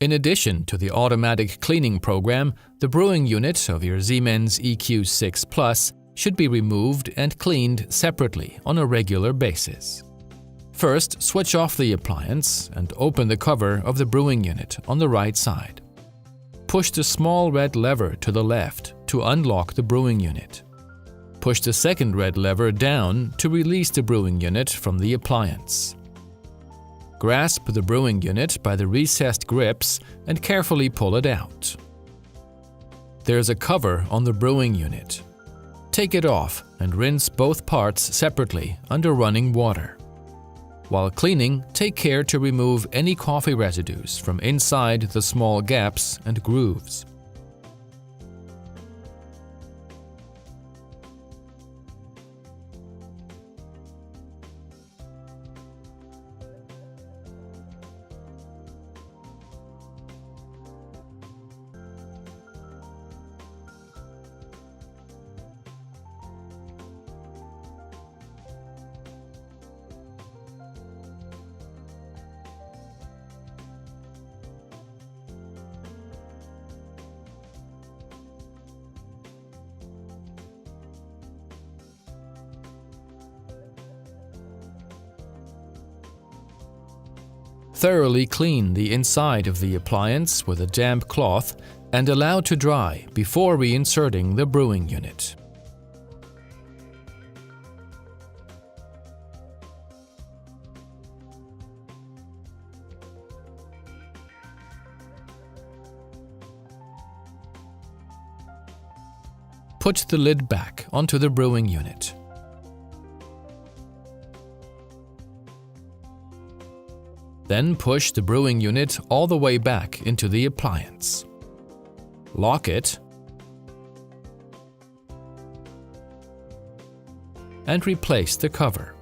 In addition to the automatic cleaning program, the brewing unit of your Siemens EQ 6 Plus should be removed and cleaned separately on a regular basis. First, switch off the appliance and open the cover of the brewing unit on the right side. Push the small red lever to the left to unlock the brewing unit. Push the second red lever down to release the brewing unit from the appliance. Grasp the brewing unit by the recessed grips and carefully pull it out. There's a cover on the brewing unit. Take it off and rinse both parts separately under running water. While cleaning, take care to remove any coffee residues from inside the small gaps and grooves. Thoroughly clean the inside of the appliance with a damp cloth and allow to dry before reinserting the brewing unit. Put the lid back onto the brewing unit. Then push the brewing unit all the way back into the appliance. Lock it and replace the cover.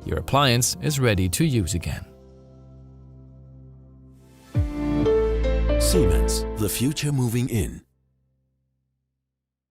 Your appliance is ready to use again. Siemens, the future moving in.